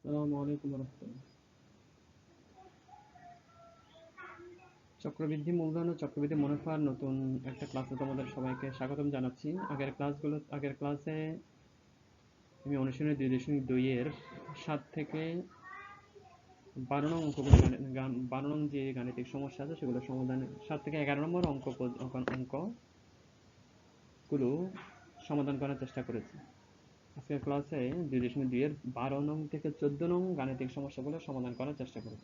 আসসালামু আলাইকুম রহমতুল্লাহ। চক্রবৃদ্ধি মূলধন ও চক্রবৃদ্ধি মুনাফার নতুন একটা ক্লাসে তোমাদের সবাইকে স্বাগতম জানাচ্ছি। আগের ক্লাসে আমি অনুশীলনী 2.2 এর 7 থেকে 12 নং অঙ্কগুলো 12 নং যে গাণিতিক সমস্যা আছে সেগুলো সমাধান, 7 থেকে 11 নম্বর অঙ্কগুলো সমাধান করার চেষ্টা করেছি। আজকের ক্লাসে 2.2 এর 12 নং থেকে 14 নং গাণিতিক সমস্যাগুলো সমাধান করার চেষ্টা করব।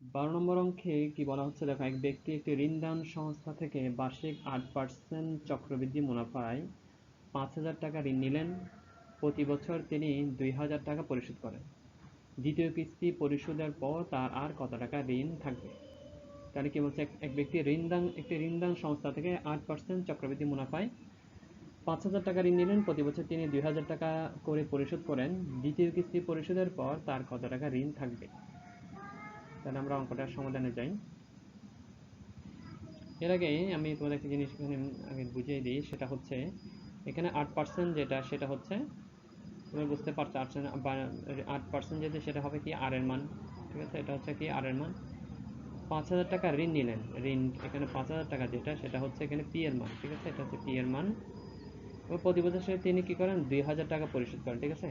12 নম্বর অঙ্কে কি বলা হচ্ছে দেখো, এক ব্যক্তি একটি ঋণদান সংস্থা থেকে বার্ষিক 8% চক্রবৃদ্ধি মুনাফায় 5,000 টাকা ঋণ নিলেন। প্রতি বছর তিনি 2,000 টাকা পরিশোধ করেন। দ্বিতীয় কিস্তি পরিশোধের পর তার আর কত টাকা ঋণ থাকবে? তাহলে কি বলছে, এক ব্যক্তি একটি ঋণদান সংস্থা থেকে 8% চক্রবৃদ্ধি মুনাফায় 5,000 টাকা ঋণ নিলেন। প্রতি বছর তিনি 2,000 টাকা করে পরিশোধ করেন। দ্বিতীয় কিস্তি পরিশোধের পর তার কত টাকা ঋণ থাকবে? তাহলে আমরা অঙ্কটার সমাধানে যাই। এর আগে আমি তোমাদের একটা জিনিস এখানে আগে বুঝিয়ে দিই, সেটা হচ্ছে এখানে 8% যেটা, সেটা হচ্ছে তুমি বুঝতে পারছো 8% যেটা, সেটা হবে কি আর এর মান। ঠিক আছে, এটা হচ্ছে কি আর এর মান। 5,000 টাকা ঋণ নিলেন, ঋণ এখানে 5,000 টাকা যেটা, সেটা হচ্ছে এখানে পি এর মান। ঠিক আছে, এটা হচ্ছে পি এর মান। এবং প্রতি বছর তিনি কি করেন, 2,000 টাকা পরিশোধ করেন। ঠিক আছে,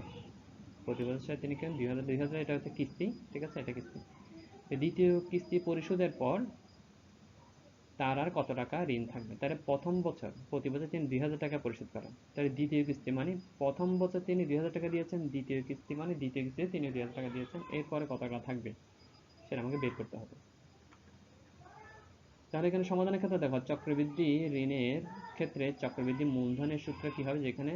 প্রতি বছর তিনি করেন 2,000, এটা হচ্ছে কিস্তি। ঠিক আছে, এটা কিস্তি। দ্বিতীয় কিস্তি পরিশোধের পর তার আর কত টাকা ঋণ থাকবে? তাহলে প্রথম বছর, প্রতি বছর তিনি 2,000 টাকা পরিশোধ করেন। তাহলে দ্বিতীয় কিস্তি মানে প্রথম বছর তিনি 2,000 টাকা দিয়েছেন, দ্বিতীয় কিস্তি মানে দ্বিতীয় কিস্তিতে তিনি 2,000 টাকা দিয়েছেন। এরপরে কত টাকা থাকবে সেটা আমাকে বের করতে হবে। তাহলে এখানে সমাধানের ক্ষেত্রে দেখো, চক্রবৃদ্ধি ঋণের ক্ষেত্রে চক্রবৃদ্ধি মূলধনের সূত্র কি হবে, যেখানে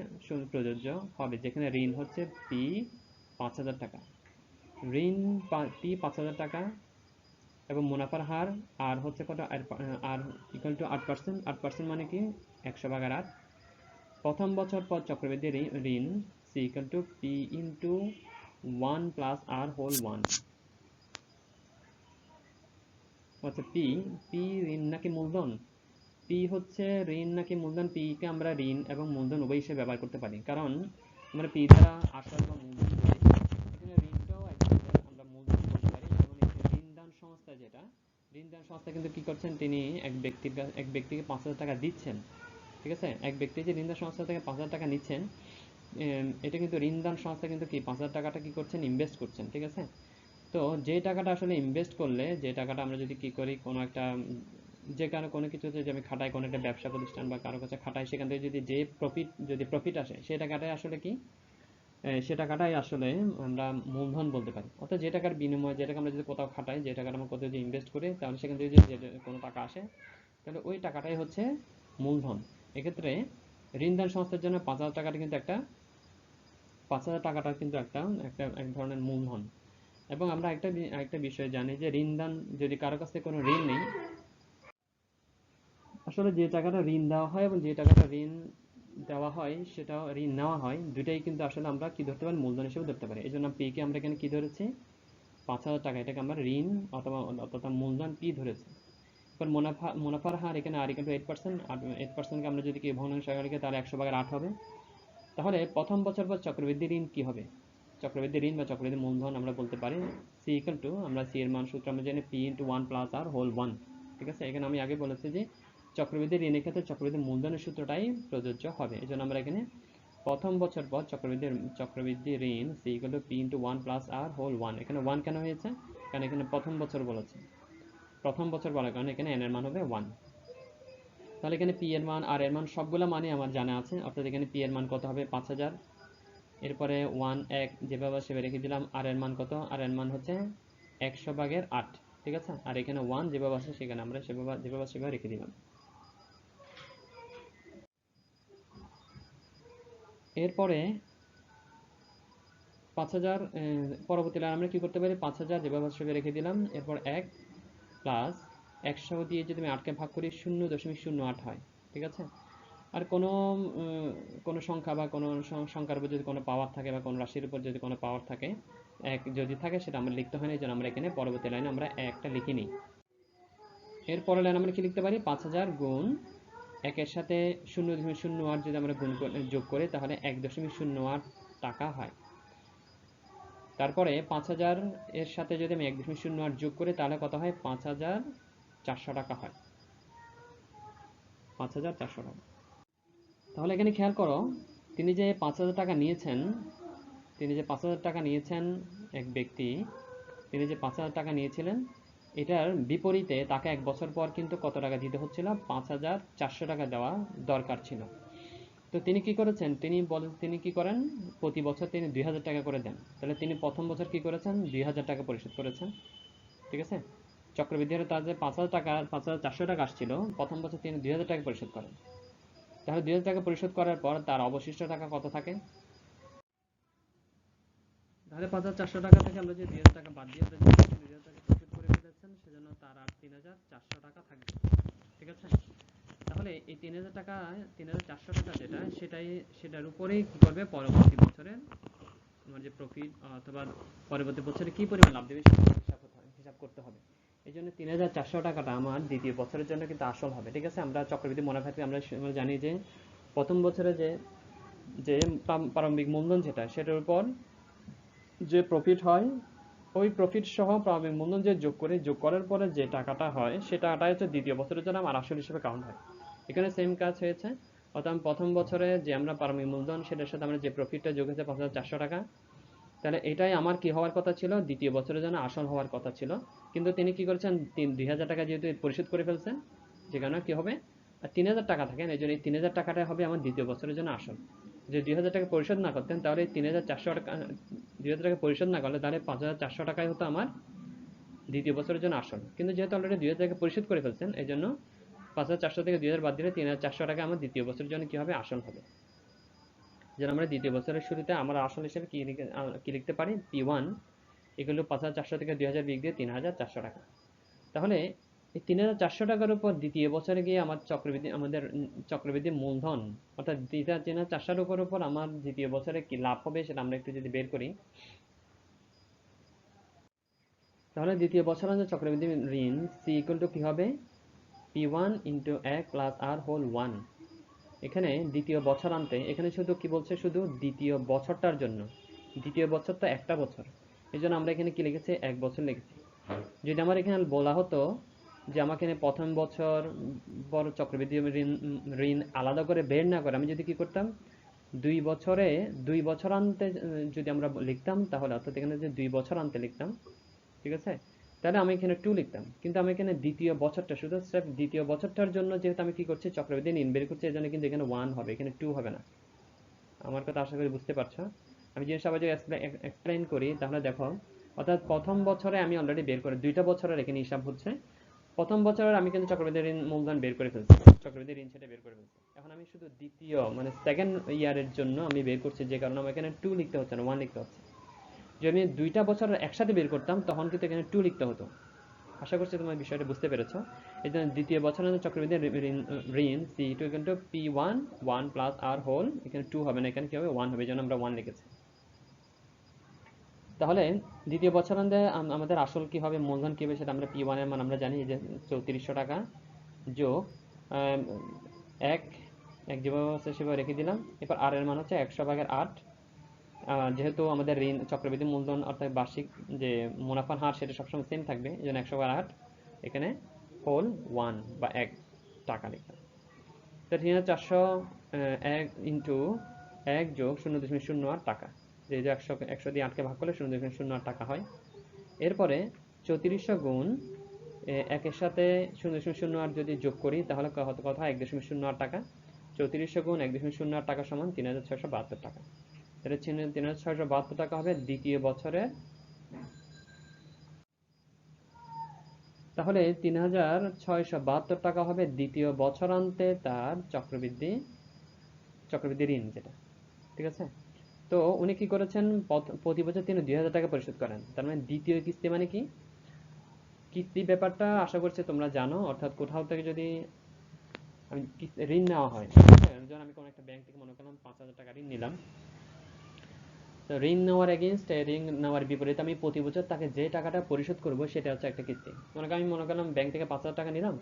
প্রযোজ্য হবে, যেখানে ঋণ হচ্ছে পি 5,000 টাকা, ঋণ পি 5,000 টাকা এবং মুনাফার হার আর হচ্ছে কত, আর ইকুয়াল টু 8%। 8% মানে কি 100/8। প্রথম বছর পর চক্রবৃদ্ধি ঋণ C equal to P into 1 plus R whole 1। আচ্ছা, পি পি ঋণ নাকি মূলধন? পি হচ্ছে ঋণ নাকি মূলধন? পি কে আমরা ঋণ এবং মূলধন উভয় হিসেবে ব্যবহার করতে পারি, কারণ আমরা পি দ্বারা আসল বা মূলধন বলি। এখানে ঋণটাও এক ধরনের আমরা মূলধন বলতে পারি। যেমন এখানে ঋণদান সংস্থা যেটা, ঋণদান সংস্থা কিন্তু কি করছেন, তিনি এক ব্যক্তিকে 5,000 টাকা দিচ্ছেন। ঠিক আছে, এক ব্যক্তি যে ঋণদান সংস্থা থেকে 5,000 টাকা নিচ্ছেন, এটা কিন্তু ঋণদান সংস্থা কিন্তু কি 5,000 টাকাটা কি করছেন, ইনভেস্ট করছেন। ঠিক আছে, তো যে টাকাটা আসলে ইনভেস্ট করলে, যে টাকাটা আমরা যদি কি করি, কোনো একটা যে কারো কোনো কিছুতে যে আমি খাটাই, কোনো একটা ব্যবসা প্রতিষ্ঠান বা কারো কাছে খাটাই, সেখান থেকে যদি প্রফিট আসে, সেই টাকাটাই আসলে কি, সে টাকাটাই আসলে আমরা মূলধন বলতে পারি। অর্থাৎ যে টাকার বিনিময়ে, যে টাকা আমরা যদি কোথাও খাটাই, যে টাকাটা আমরা কোথাও যদি ইনভেস্ট করি, তাহলে সেখান থেকে যদি কোনো টাকা আসে, তাহলে ওই টাকাটাই হচ্ছে মূলধন। এক্ষেত্রে ঋণদান সংস্থার জন্য 5,000 টাকাটা কিন্তু একটা 5,000 টাকাটা কিন্তু এক ধরনের মূলধন। এবং আমরা একটা বিষয় জানি যে ঋণদান, যদি কারো কাছ থেকে কোনো ঋণ নেই, আসলে যে টাকাটা ঋণ দেওয়া হয় এবং যে টাকাটা ঋণ দেওয়া হয়, সেটা ঋণ নেওয়া হয়, দুটাই কিন্তু আসলে আমরা কি ধরতে পারি, মূলধন হিসেবে ধরতে পারি। এই জন্য পি কে আমরা এখানে কি ধরেছি, 5,000 টাকা, এটাকে আমরা ঋণ অথবা মূলধন পি ধরেছি। এবার মুনাফার হার এখানে আর ইকুয়াল টু 8%। আর 8%কে আমরা যদি কি ভগ্নাংশ আকারে লিখি, তাহলে 100/8 হবে। তাহলে প্রথম বছর পর চক্রবৃদ্ধি ঋণ কি হবে? চক্রবৃদ্ধি ঋণ বা চক্রবৃদ্ধি মূলধন আমরা বলতে পারি সি ইকুয়াল টু, আমরা সি এর মান সূত্র আমরা জানি P into 1 plus R whole 1। ঠিক আছে, এখানে আমি আগে বলেছি যে চক্রবৃদ্ধি ঋণের ক্ষেত্রে চক্রবৃদ্ধি মূলধনের সূত্রটাই প্রযোজ্য হবে। এই জন্য আমরা এখানে প্রথম বছর পর চক্রবৃদ্ধি ঋণ C equal to P into 1 plus R whole 1। এখানে 1 কেন হয়েছে, কারণ এখানে প্রথম বছর বলেছে। প্রথম বছর বলার কারণে এখানে এন এর মান হবে 1। তাহলে এখানে পি এর মান আর এর মান সবগুলো মানই আমার জানা আছে। অর্থাৎ এখানে পি এর মান কত হবে, 5,000। এরপরে 1 যেভাবে সেভাবে রেখে দিলাম। আর এর মান কত, আর এর মান হচ্ছে 100/8। ঠিক আছে, আর এখানে 1 যেভাবে আছে সেখানে আমরা যেভাবে রেখে দিলাম। এরপরে 5,000, পরবর্তী লাইন আমরা কি করতে পারি, 5,000 যেভাবে সেভাবে রেখে দিলাম। এরপর 1 প্লাস 100 দিয়ে যদি আমি 8কে ভাগ করি, 0.08 হয়। ঠিক আছে, আর কোনো সংখ্যা বা কোনো সংখ্যার উপর যদি কোনো পাওয়ার থাকে বা কোনো রাশির উপর যদি কোনো পাওয়ার থাকে, এক যদি থাকে, সেটা আমরা লিখতে হয় না, এই জন্য আমরা এখানে পরবর্তী লাইনে আমরা একটা লিখে নিই। এর পরের লাইন আমরা কি লিখতে পারি, 5000 গুণ একের সাথে 0.08 যদি আমরা যোগ করি তাহলে 1.08 টাকা হয়। তারপরে 5000 এর সাথে যদি আমি 1.08 যোগ করি তাহলে কত হয়, 5400 টাকা হয়। 5400 টাকা। তাহলে এখানে খেয়াল করো, তিনি যে 5000 টাকা নিয়েছেন, এক ব্যক্তি, তিনি যে 5000 টাকা নিয়েছিলেন, এটার বিপরীতে তাকে 1 বছর পর কিন্তু কত টাকা দিতে হচ্ছিল, 5400 টাকা দেওয়া দরকার ছিল। তো তিনি কি করেছেন, তিনি কি করেন, প্রতি বছর তিনি 2000 টাকা করে দেন। তাহলে তিনি প্রথম বছর কি করেছেন, 2000 টাকা পরিশোধ করেছেন। ঠিক আছে, চক্রবৃদ্ধি হারে তার যে 5400 টাকা আসছিল, প্রথম বছর তিনি 2000 টাকা পরিশোধ করেন। তাহলে 2000 টাকা পরিশোধ করার পর তার অবশিষ্ট টাকা কত থাকে, তাহলে 5400 টাকা থেকে আমরা যে 2000 টাকা বাদ দিয়ে আমরা 2000 টাকা পরিশোধ করে ফেলেছেন, সেজন্য তার আর 3400 টাকা থাকবে। ঠিক আছে, তাহলে এই 3000 টাকা, 3400 টাকা যেটা, সেটার উপরেই কি করবে, পরবর্তী বছরে আমার যে প্রফিট অথবা পরবর্তী বছরে কি পরিমাণ লাভ দেবে সেটা হিসাব করতে হবে। এই জন্য 3400 টাকাটা আমার দ্বিতীয় বছরের জন্য কিন্তু আসল হবে। ঠিক আছে, আমরা চক্রবৃদ্ধি মুনাফাতে আমরা জানি যে প্রথম বছরে যে যে প্রারম্ভিক মূলধন যেটা, সেটার উপর যে প্রফিট হয়, ওই প্রফিট সহ প্রারম্ভিক মূলধন যে যোগ করার পরে যে টাকাটা হয়, সে টাকাটা হচ্ছে দ্বিতীয় বছরের জন্য আমার আসল হিসেবে কাউন্ট হয়। এখানে সেম কাজ হয়েছে, অর্থাৎ প্রথম বছরে যে আমরা প্রারম্ভিক মূলধন, সেটার সাথে আমরা যে প্রফিটটা যোগ হয়েছে 5400 টাকা, তাহলে এটাই আমার কি হওয়ার কথা ছিল, দ্বিতীয় বছরের জন্য আসল হওয়ার কথা ছিল। কিন্তু তিনি কি করেছেন, 2000 টাকা যেহেতু পরিশোধ করে ফেলছেন, যে কারণে কি হবে, 3000 টাকা থাকে, এই জন্য এই 3000 টাকাটাই হবে আমার দ্বিতীয় বছরের জন্য আসল। যদি 2000 টাকা পরিশোধ না করতেন, তাহলে 3400 টাকা, 2000 টাকা পরিশোধ না করলে তাহলে 5400 টাকাই হতো আমার দ্বিতীয় বছরের জন্য আসল। কিন্তু যেহেতু অলরেডি 2000 টাকা পরিশোধ করে ফেলছেন, এই জন্য 5400 থেকে 2000 বাদ দিলে 3400 টাকা আমার দ্বিতীয় বছরের জন্য কি হবে, আসল হবে। যেন আমরা দ্বিতীয় বছরের শুরুতে আমরা আসল হিসেবে কি লিখতে পারি, P1 এগুলো 5400 থেকে 2000 বিয়োগ দিয়ে 3400 টাকা। তাহলে এই 3400 টাকার উপর দ্বিতীয় বছরে গিয়ে আমাদের চক্রবৃদ্ধি মূলধন, অর্থাৎ 3400 উপর আমার দ্বিতীয় বছরে কি লাভ হবে সেটা আমরা একটু যদি বের করি, তাহলে দ্বিতীয় বছরে চক্রবৃদ্ধি ঋণ সি ইকুয়াল টু কি হবে, P1 into 1 plus R whole 1। এখানে দ্বিতীয় বছরান্তে, এখানে শুধু কি বলছে, শুধু দ্বিতীয় বছরটার জন্য, দ্বিতীয় বছরটা একটা বছর, এই জন্য আমরা এখানে কি লিখেছি, 1 বছর লিখেছি। যদি আমার এখানে বলা হতো যে আমাকে প্রথম বছর বড় চক্রবৃদ্ধি ঋণ আলাদা করে বের না করে আমি যদি কি করতাম, 2 বছরান্তে যদি আমরা লিখতাম, তাহলে অর্থাৎ এখানে যে 2 বছরান্তে লিখতাম, ঠিক আছে, তাহলে আমি এখানে 2 লিখতাম। কিন্তু আমি এখানে দ্বিতীয় বছরটা, শুধু স্রেফ দ্বিতীয় বছরটার জন্য যেহেতু আমি কি করছি, চক্রবৃদ্ধি ঋণ বের করছি, এই জন্য কিন্তু এখানে 1 হবে, এখানে 2 হবে না। আমার কথা আশা করি বুঝতে পারছো। আমি জিনিসটা আবার যদি এক্সপ্লেইন করি, তাহলে দেখো, অর্থাৎ প্রথম বছরে আমি অলরেডি বের করে, 2টা বছরের এখানে হিসাব হচ্ছে। প্রথম বছরের আমি কিন্তু চক্রবৃদ্ধি ঋণ মূলধন বের করে ফেলছি, চক্রবৃদ্ধি ঋণ সেটা বের করে ফেলছি। এখন আমি শুধু দ্বিতীয় মানে সেকেন্ড ইয়ারের জন্য আমি বের করছি, যে কারণে আমার এখানে 2 লিখতে হচ্ছে না, 1 লিখতে হচ্ছে। যদি আমি 2টা বছর একসাথে বের করতাম, তখন কিন্তু এখানে 2 লিখতে হতো। আশা করছি তোমার বিষয়টা বুঝতে পেরেছো। এই জন্য দ্বিতীয় বছরের চক্রবৃদ্ধি ঋণ C two equal to P1 1 plus R whole, এখানে 2 হবে না, এখানে কি হবে, 1 হবে, এই জন্য আমরা 1 লিখেছি। তাহলে দ্বিতীয় বছরান্তে আমাদের আসল কি হবে, মূলধন কি হবে, সেটা আমরা P1 এর মান আমরা জানি যে 3400 টাকা যোগ এক যেভাবে আছে সেভাবে রেখে দিলাম। এরপর আর এর মান হচ্ছে 100/8। যেহেতু আমাদের ঋণ চক্রবৃদ্ধি মূলধন অর্থাৎ বার্ষিক যে মুনাফার হার সেটা সবসময় সেম থাকবে, এই জন্য 100/8 এখানে হোল 1 বা 1 টাকা লিখলাম। তো 3400 1 ইন্টু 1 যোগ 0.08 টাকা, যে 100 দিয়ে 8কে ভাগ করলে 0.08 টাকা হয়। এরপরে 3400 গুণ একের সাথে 0.08 যদি যোগ করি, তাহলে কথা 1.08 টাকা। 3400 গুণ 1.08 টাকা সমান 3672 টাকা। তাহলে 3672 টাকা হবে দ্বিতীয় বছরে। তাহলে 3672 টাকা হবে দ্বিতীয় বছরান্তে তার চক্রবৃদ্ধি ঋণ যেটা। ঠিক আছে, তো উনি কি করেছেন, প্রতি বছর তিনি 2000 টাকা পরিশোধ করেন। তার মানে দ্বিতীয় কিস্তি মানে কি, কিস্তি ব্যাপারটা আশা করছি তোমরা জানো। অর্থাৎ কোথাও থেকে যদি আমি ঋণ নেওয়া হয়, যেমন আমি কোনো একটা ব্যাংক থেকে মনে করলাম 5,000 টাকা ঋণ নিলাম। তো ঋণ নেওয়ার এগেইনস্ট, ঋণ নেওয়ার বিপরীতে আমি প্রতি বছর তাকে যে টাকাটা পরিশোধ করব সেটা হচ্ছে একটা কিস্তি। আমি মনে করলাম ব্যাংক থেকে 5,000 টাকা নিলাম,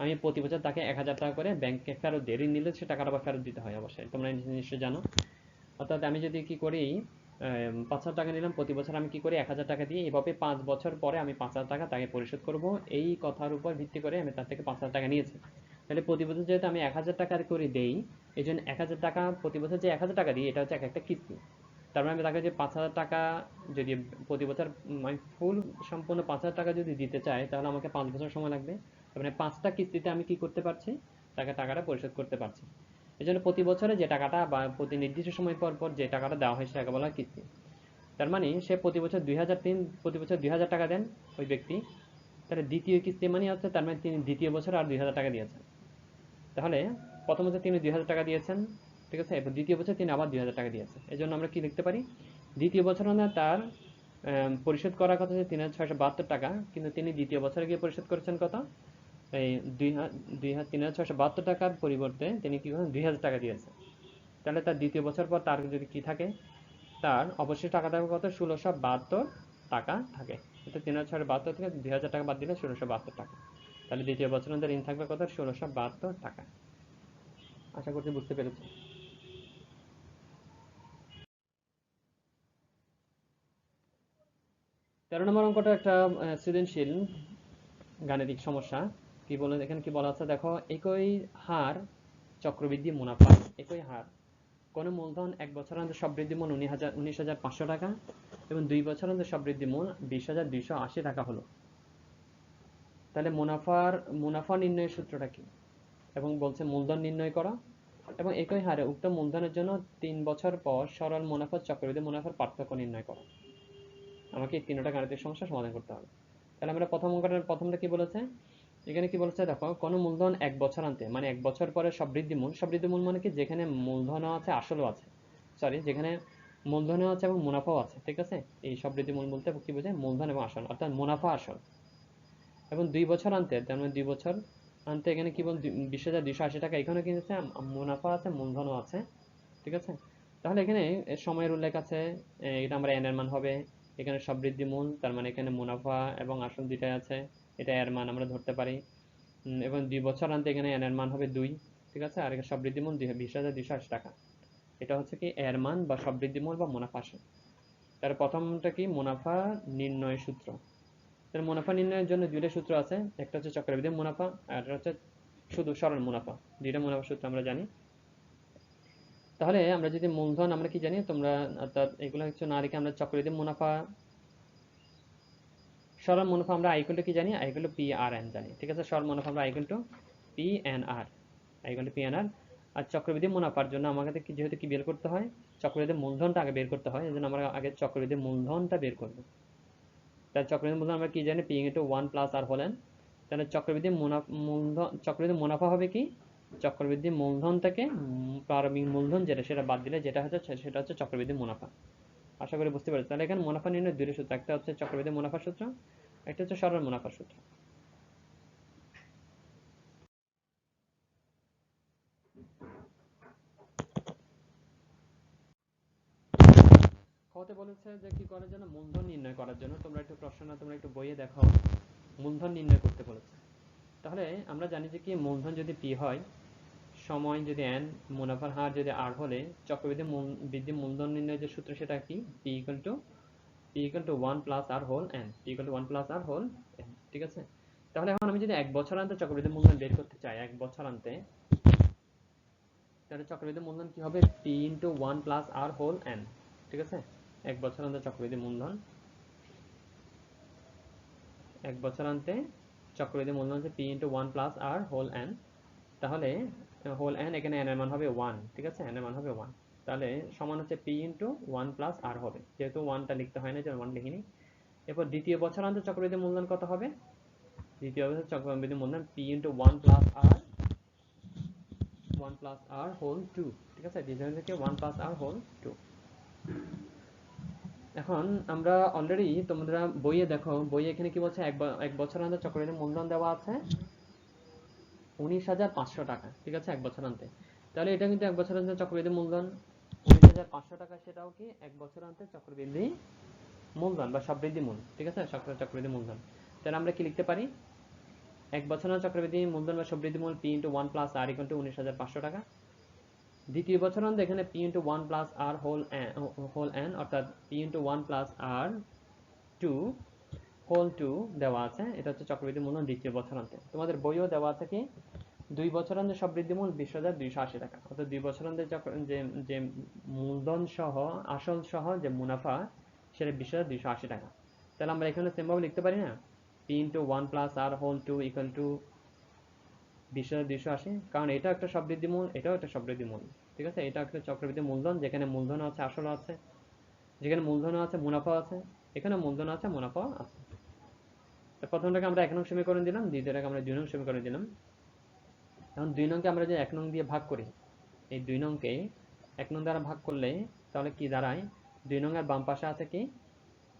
আমি প্রতি বছর তাকে 1,000 টাকা করে ব্যাংকে ফেরত দিই। ঋণ নিলে সে টাকাটা আবার ফেরত দিতে হয় অবশ্যই, তোমরা নিশ্চয়ই জানো। অর্থাৎ আমি যদি কি করি, 5,000 টাকা নিলাম, প্রতি বছর আমি কি করি 1,000 টাকা দিয়ে এভাবে 5 বছর পরে আমি 5,000 টাকা তাকে পরিশোধ করব। এই কথার উপর ভিত্তি করে আমি তার থেকে 5,000 টাকা নিয়েছি। তাহলে প্রতি বছর যেহেতু আমি 1,000 টাকা করে দেই, এই জন্য 1,000 টাকা প্রতি বছর যে 1,000 টাকা দিই এটা হচ্ছে একটা কিস্তি। তার মানে আমি তাকে যে 5,000 টাকা যদি প্রতি বছর আমি ফুল সম্পূর্ণ 5,000 টাকা যদি দিতে চাই, তাহলে আমাকে 5 বছর সময় লাগবে। তার মানে 5টা কিস্তিতে আমি কি করতে পারছি, তাকে টাকাটা পরিশোধ করতে পারছি। এই জন্য প্রতি বছরে যে টাকাটা বা প্রতি নির্দিষ্ট সময় পর পর যে টাকাটা দেওয়া হয় সেটাকে বলা হয় কিস্তি। তার মানে সে প্রতি বছর 2,000 টাকা দেন ওই ব্যক্তি, তাহলে দ্বিতীয় কিস্তি মানে হচ্ছে তার মানে তিনি দ্বিতীয় বছর আর 2,000 টাকা দিয়েছেন। তাহলে প্রথম বছর তিনি 2,000 টাকা দিয়েছেন, ঠিক আছে, এবার দ্বিতীয় বছর তিনি আবার 2,000 টাকা দিয়েছেন। এই জন্য আমরা কি লিখতে পারি, দ্বিতীয় বছর মানে তার পরিশোধ করার কথা হচ্ছে 3,672 টাকা, কিন্তু তিনি দ্বিতীয় বছরে গিয়ে পরিশোধ করেছেন কত, এই 3,672 টাকার পরিবর্তে তিনি কি করেন 2,000 টাকা দিয়েছেন। তাহলে তার দ্বিতীয় বছর পর তার যদি কি থাকে, তার অবশ্যই টাকা থাকবে কত, 1,672 টাকা থাকে। অর্থাৎ 3,672 থেকে 2,000 টাকা বাদ দিলে 1,672 টাকা। তাহলে দ্বিতীয় বছর ঋণ থাকবে কত, 1,672 টাকা। আশা করছি বুঝতে পেরেছো। 13 নম্বর অঙ্কটা একটা সৃজনশীল গাণিতিক সমস্যা। কি বলে, এখানে কি বলা আছে দেখো, একই হার চক্রবৃদ্ধি মুনাফা, একই হার কোন মূলধন 1 বছরান্তে সবৃদ্ধি মূল 19,500 টাকা এবং 2 বছরান্তে সবৃদ্ধি মূল 20,280 টাকা হলো। তাহলে মুনাফা নির্ণয়ের সূত্রটা কি, এবং বলছে মূলধন নির্ণয় করা, এবং একই হারে উক্ত মূলধনের জন্য 3 বছর পর সরল মুনাফা চক্রবৃদ্ধি মুনাফার পার্থক্য নির্ণয় করা। আমাকে এই তিনটা গাণিতিক সমস্যা সমাধান করতে হবে। তাহলে আমরা প্রথমটা কি বলেছে, এখানে কি বলেছে দেখো, কোন মূলধন 1 বছরান্তে মানে 1 বছর পরে সবৃদ্ধি মূল মানে কি, যেখানে মূলধনও আছে আসলও আছে, সরি যেখানে মূলধনও আছে এবং মুনাফাও আছে, ঠিক আছে। এই সবৃদ্ধি মূল বলতে কি বোঝায়, মূলধন এবং আসল, অর্থাৎ মুনাফা আসল। এবং 2 বছর আনতে, তার মানে 2 বছর আনতে এখানে কি বল, 20,280 টাকা এখানে কিনেছে, মুনাফা আছে মূলধনও আছে, ঠিক আছে। তাহলে এখানে সময়ের উল্লেখ আছে, এটা আমরা এন এর মান হবে, এখানে সবৃদ্ধি মূল তার মানে এখানে মুনাফা এবং আসল দুইটাই আছে, এটা এর মান আমরা ধরতে পারি। এবং 2 বছর আনতে এখানে এন এর মান হবে 2, ঠিক আছে, আর এখানে সবৃদ্ধি মূল 20,280 টাকা। এটা হচ্ছে কি এর মান বা সবৃদ্ধি মূল বা মুনাফা আসল। তার প্রথমটা কি, মুনাফা নির্ণয় সূত্র। তাহলে মুনাফা নির্ণয়ের জন্য দুইটা সূত্র আছে, একটা হচ্ছে চক্রবৃদ্ধি মুনাফা আর একটা হচ্ছে শুধু সরল মুনাফা। দুইটা মুনাফা সূত্র আমরা জানি। তাহলে আমরা যদি মূলধন আমরা কি জানি, তোমরা অর্থাৎ এগুলো হচ্ছে না রেখে আমরা চক্রবৃদ্ধি মুনাফা সরল মুনাফা আমরা আই টু কি জানি, I to P R N জানি, ঠিক আছে। সরল মুনাফা আমরা I to P N R, I to P N R. আর চক্রবৃদ্ধি মুনাফার জন্য আমাদের যেহেতু কি বের করতে হয়, চক্রবৃদ্ধি মূলধনটা আগে বের করতে হয়, এই জন্য আমরা আগে চক্রবৃদ্ধি মূলধনটা বের করব। তাহলে চক্রবৃদ্ধি মূলধন আমরা কি জানি, P into 1 plus R whole N. তাহলে চক্রবৃদ্ধি মুনাফা হবে কি, চক্রবৃদ্ধি মূলধন থেকে প্রারম্ভিক মূলধন যেটা সেটা বাদ দিলে যেটা হচ্ছে সেটা হচ্ছে চক্রবৃদ্ধি মুনাফা। আশা করি বুঝতে পেরেছি। তাহলে এখানে মুনাফা নির্ণয় দুটো সূত্র, একটা হচ্ছে চক্রবৃদ্ধি মুনাফার সূত্র, একটা হচ্ছে সরল মুনাফার সূত্র। হতে বলেছে যে কি করার জন্য, মূলধন নির্ণয় করার জন্য। তোমরা একটু প্রশ্ন তোমরা একটু বইয়ে দেখো, মূলধন নির্ণয় করতে বলেছে। তাহলে আমরা জানি যে কি, মূলধন যদি পি হয়, সময় যদি এন, মুনাফার হার যদি আর হলে চক্রবৃদ্ধি মূলধন নির্ণয়ের যে সূত্র সেটা কি, P equal to 1 plus R whole N, P equal to 1 plus R whole N, ঠিক আছে। তাহলে এখন আমি যদি 1 বছর আনতে চক্রবৃদ্ধি মূলধন বের করতে চাই, 1 বছর আনতে, তাহলে চক্রবৃদ্ধি মূলধন কি হবে, P into 1 plus R whole N, ঠিক আছে। 1 বছর আনতে চক্রবৃদ্ধি মূলধন, 1 বছর আনতে চক্রবৃদ্ধি মূলধন হচ্ছে P into 1 plus R whole N. তাহলে হোল এন, এখানে এন এর মান হবে 1, ঠিক আছে, এন এর মান হবে 1। তাহলে সমান হচ্ছে পি ইন্টু 1 প্লাস আর হবে, যেহেতু 1টা লিখতে হয় না, যেন 1 লিখিনি। এরপর দ্বিতীয় বছর আনতে চক্রবৃদ্ধি মূলধন কত হবে, দ্বিতীয় বছর চক্রবৃদ্ধি মূলধন পি ইন্টু 1 প্লাস আর, 1 প্লাস আর হোল 2, ঠিক আছে, দ্বিতীয় থেকে 1 প্লাস আর হোল 2। এখন আমরা অলরেডি তোমরা বইয়ে দেখো, বইয়ে এখানে কি বলছে, 1 বছর আনতে চক্রবৃদ্ধি মূলধন দেওয়া আছে 19,500 টাকা, ঠিক আছে, এক বছরান্তে। তাহলে এটা কিন্তু এক বছরান্তে চক্রবৃদ্ধি মূলধন। 19,500 টাকা সেটাও কি এক বছরান্তে চক্রবৃদ্ধি মূলধন বা সবৃদ্ধি মূল, ঠিক আছে, চক্রবৃদ্ধি মূলধন। তাহলে আমরা কি লিখতে পারি? এক বছরের চক্রবৃদ্ধি মূলধন বা সবৃদ্ধি মূল P × 1 + R = 19,500 টাকা। দ্বিতীয় বছরান্তে এখানে P × 1 + R হোল n অর্থাৎ P × 1 + R 2 হোল 2 দেওয়া আছে। এটা হচ্ছে চক্রবৃদ্ধি মূলধন দ্বিতীয় বছরান্তে। তোমাদের বইও দেওয়া আছে কি দুই বছরান্তে সবৃদ্ধি মূল 20,280 টাকা, অর্থাৎ দুই বছরান্তে যে মূলধন সহ আসল সহ যে মুনাফা সেটা 20,280 টাকা। তাহলে আমরা এখানে সেমভাবে লিখতে পারি না, P × 1 + R হোল 2 = 20,280, কারণ এটা একটা সবৃদ্ধি মূল, এটাও একটা সবৃদ্ধি মূল, ঠিক আছে। এটা একটা চক্রবৃদ্ধি মূলধন, যেখানে মূলধন আছে আসল আছে, যেখানে মূলধন আছে মুনাফা আছে, এখানে মূলধন আছে মুনাফা আছে। প্রথমটাকে আমরা 1 নং সমীকরণ দিলাম, দ্বিতীয়টাকে আমরা 2 নং সমীকরণ দিলাম। এখন 2 নংকে আমরা যে 1 নং দিয়ে ভাগ করি, এই 2 নংকে 1 নং দ্বারা ভাগ করলে তাহলে কি দাঁড়ায়? 2 নং এর বাম পাশে আছে কি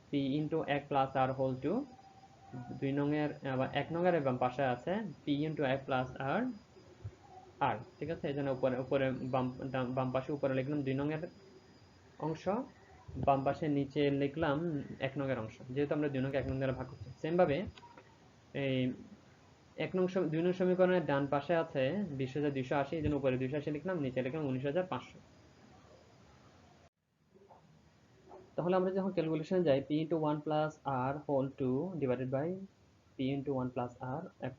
P × 1 + R হোল 2, 2 নং এর আবার 1 নং এর বাম পাশে আছে P × 1 + R, ঠিক আছে। এই জন্য উপরে বাম পাশে উপরে লিখলাম 2 নং এর অংশ, বাম পাশে নিচে লিখলাম 1 নং এর অংশ, যেহেতু আমরা 2 নংকে 1 নং দ্বারা ভাগ করছি। সেম ভাবে এই 2 নং সমীকরণের ডান পাশে আছে 20,280, এই জন্য উপরে 280 লিখলাম, নিচে লিখলাম 19,500। তাহলে আমরা যখন ক্যালকুলেশনে যাই, P × 1 + R whole 2 divided by P × 1 + R =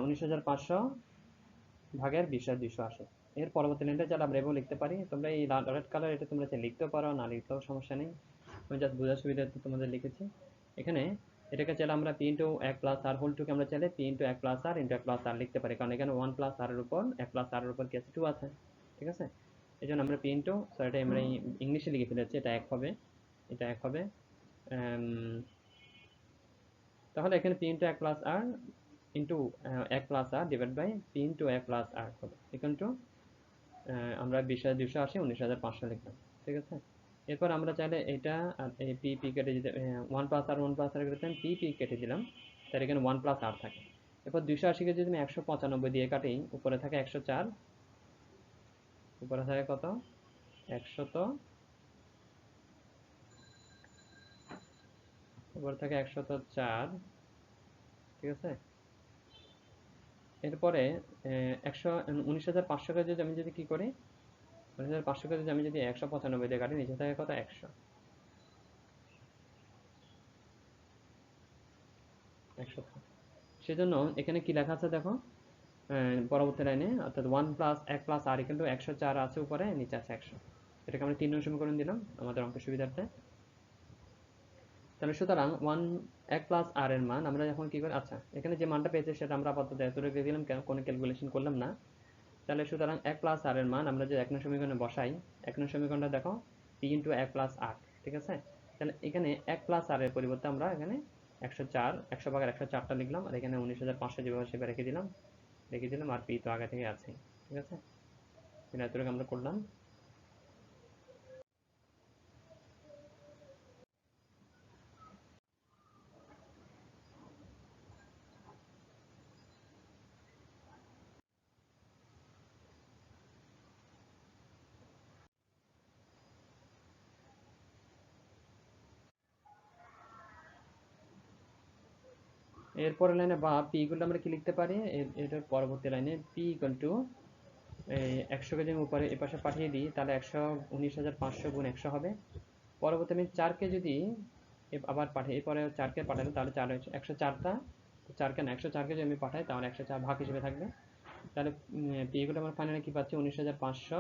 19,500 ভাগের 20,280। এর পরবর্তী লাইনটা চাইলে আমরা এভাবে লিখতে পারি। তোমরা এই রেড কালার এটা তোমরা চাইলে লিখতেও পারো, না লিখতেও সমস্যা নেই, আমি জাস্ট বোঝার সুবিধার্থে তোমাদের লিখেছি। এখানে এটাকে চাইলে আমরা P × 1 + R হোল 2 কে আমরা চাইলে P × 1 + R × 1 + R লিখতে পারি, কারণ এখানে 1 + R এর উপর 1 + R এর উপর কি আছে 2 আছে, ঠিক আছে। এই জন্য আমরা P × এটা আমরা ইংলিশে লিখে ফেলেছি, এটা 1 হবে, এটা 1 হবে। তাহলে এখানে P × 1 + R into 1 + R divide by P × 1 + R হবে ইকুয়াল টু আমরা 20,280 19,500 লিখলাম, ঠিক আছে। এরপর আমরা চাইলে এটা আর এই পি কেটে দিতে 1 + R 1 + R কেটে পি কেটে দিলাম, তার এখানে 1 + R থাকে। এরপর 280 কে যদি আমি 195 দিয়ে কাটি, উপরে থাকে 104, উপরে থাকে কত 100, উপরে থাকে 104, ঠিক আছে। এরপরে 19,500 কে যদি আমি কি করি, 19,500 কে যদি আমি 195 দিয়ে কাটি, নিচে থাকে কত 100, সেজন্য এখানে কি লেখা আছে দেখো, পরবর্তী লাইনে, অর্থাৎ 1 + 1 + R = 104 আছে উপরে, নিচে আছে 100। এটাকে আমরা 3 নং সমীকরণ দিলাম আমাদের অঙ্কের সুবিধার্থে। তাহলে সুতরাং 1 + R এর মান আমরা এখন কি করি, আচ্ছা এখানে যে মানটা পেয়েছে সেটা আমরা আপাতত এত রেখে দিলাম, কোনো ক্যালকুলেশন করলাম না। তাহলে সুতরাং 1 + R এর মান আমরা যে 1 নং সমীকরণে বসাই, 1 নং সমীকরণটা দেখো P × 1 + R, ঠিক আছে। তাহলে এখানে 1 + R এর পরিবর্তে আমরা এখানে 104, 100 ভাগের 104টা লিখলাম, আর এখানে 19,500 যেভাবে সেভাবে রেখে দিলাম, আর P তো আগে থেকে আছে, ঠিক আছে। এতটুকু আমরা করলাম। এরপরের লাইনে বা P গুলো আমরা কি লিখতে পারি, এটার পরবর্তী লাইনে P = 100 কে যদি উপরে এপাশে পাঠিয়ে দিই, তাহলে 19,500 × 100 হবে। পরবর্তী আমি 4কে যদি আবার পাঠাই, এরপরে 4কে পাঠালাম, তাহলে 4 104টা, 4কে না 104কে যদি আমি পাঠাই তাহলে 104 ভাগ হিসেবে থাকবে। তাহলে P গুলো আমরা ফাইনালি কি পাচ্ছি, 19,500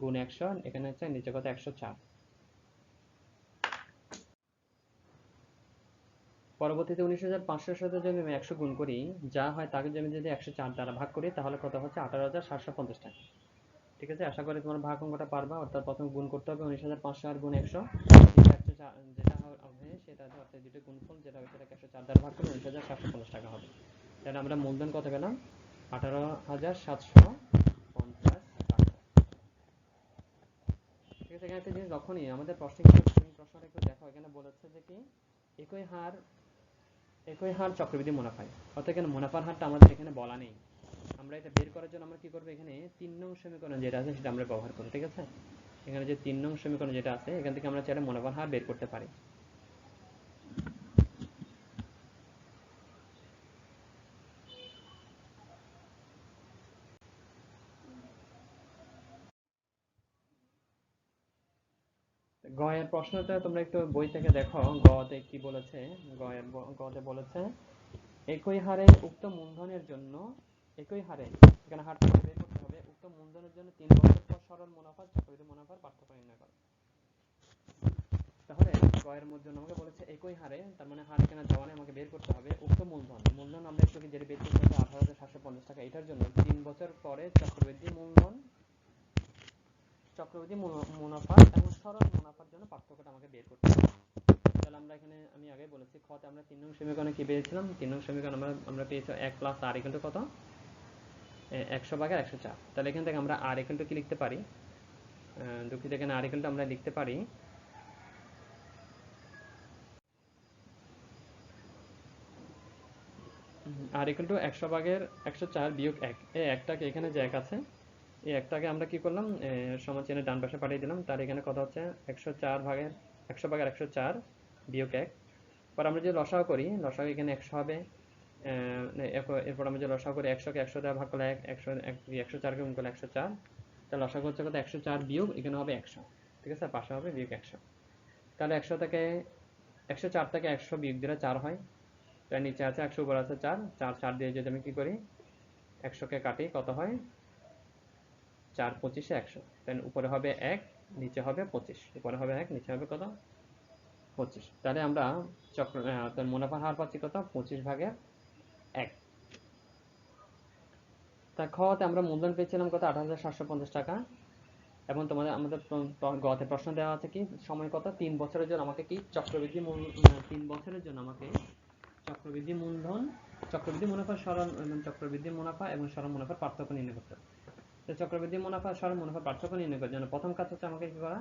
× 100, এখানে হচ্ছে নিচে কত 104। পরবর্তীতে 19,500 সাথে যদি আমি 100 গুণ করি, যা হয় তাকে যদি 104 দ্বারা ভাগ করি, তাহলে কত হচ্ছে 18,750 টাকা, ঠিক আছে। আশা করি তোমার ভাগ অঙ্কটা পারবা। অর্থাৎ প্রথমে গুণ করতে হবে 19,500 আর গুণ 100, যেটা হবে সেটা, অর্থাৎ দুটো গুণফল যেটা হবে সেটাকে 104 দ্বারা ভাগ করলে 19,750 টাকা হবে। তাহলে আমরা মূলধন কত পেলাম, 18,750 টাকা, ঠিক আছে। এখানে একটা জিনিস লক্ষ্য নিয়ে আমাদের প্রশ্নটা একটু দেখো, এখানে বলেছে যে কি একই হার একই হার চক্রবৃদ্ধি মুনাফায়, অর্থাৎ এখানে মুনাফার হারটা আমাদের এখানে বলা নেই। আমরা এটা বের করার জন্য আমরা কি করবো, এখানে 3 নং সমীকরণ যেটা আছে সেটা আমরা ব্যবহার করবো, ঠিক আছে। এখানে যে 3 নং সমীকরণ যেটা আছে এখান থেকে আমরা চাইলে মুনাফার হার বের করতে পারি। গ এর প্রশ্নটা তোমরা একটু বই থেকে দেখো, গ তে কি বলেছে। গ তে বলেছে একই হারে উক্ত মূলধনের জন্য, একই হারে, এখানে হারটা বের করতে হবে, উক্ত মূলধনের জন্য 3 বছর পর সরল মুনাফা চক্রবৃদ্ধি মুনাফার পার্থক্য নির্ণয় করো। তাহলে গ এর মধ্যে আমাকে বলেছে একই হারে, তার মানে হার এখানে দেওয়া নেই, আমাকে বের করতে হবে উক্ত মূলধন। মূলধন আমরা একটু যেটা বের করতে হবে 18,750 টাকা, এটার জন্য 3 বছর পরে চক্রবৃদ্ধি মূলধন, চক্রবৃদ্ধি মুনাফা এবং সরল মুনাফার জন্য পার্থক্যটা আমাকে বের করতে হবে। তাহলে আমরা এখানে আমি আগে বলেছি খতে আমরা 3 নং সমীকরণে কি পেয়েছিলাম, 3 নং সমীকরণ আমরা পেয়েছি 1 প্লাস আর ইকুয়াল টু কত, 100/104। তাহলে এখান থেকে আমরা আর ইকুয়াল টু কি লিখতে পারি, দুঃখিত, এখানে আর ইকুয়াল টু আমরা লিখতে পারি আর ইকুয়াল টু 100/104 বিয়োগ 1, এই একটাকে এখানে যে এক আছে এই একটাকে আমরা কি করলাম, সমান চিহ্নের ডান পাশে পাঠিয়ে দিলাম। তার এখানে কত হচ্ছে 100/104 বিয়োগ 1। পর আমরা যদি লসাগু করি, লসাগু এখানে 100 হবে। এরপর আমরা যদি লসাগু করি 100কে 100 দ্বারা ভাগ করলে 104কে গুণ করলে 104, তাহলে লসাগু হচ্ছে কত 104 বিয়োগ এখানে হবে 100, ঠিক আছে, পাশে হবে বিয়োগ 100। তাহলে 104 থেকে 100 বিয়োগ দিলে 4 হয়, তার নিচে আছে 100, উপর আছে 4, 4 দিয়ে যদি আমি কি করি 100কে কাটি কত হয় 4 25 100, তাহলে উপরে হবে 1, নিচে হবে 25, উপরে হবে 1, নিচে হবে কত 25। তাহলে আমরা মুনাফার হার পাচ্ছি কত 25/1। তা খতে আমরা মূলধন পেয়েছিলাম কত 18,750 টাকা, এবং আমাদের গতে প্রশ্ন দেওয়া আছে কি সময় কত 3 বছরের জন্য আমাকে কি 3 বছরের জন্য আমাকে চক্রবৃদ্ধি মূলধন, চক্রবৃদ্ধি মুনাফা সরল চক্রবৃদ্ধি মুনাফা এবং সরল মুনাফার পার্থক্য নির্ণয় করতে হবে। তো চক্রবৃদ্ধি মুনাফা সরল মুনাফার পার্থক্য নির্ণয় করার জন্য প্রথম কাজ হচ্ছে আমাকে কি করা,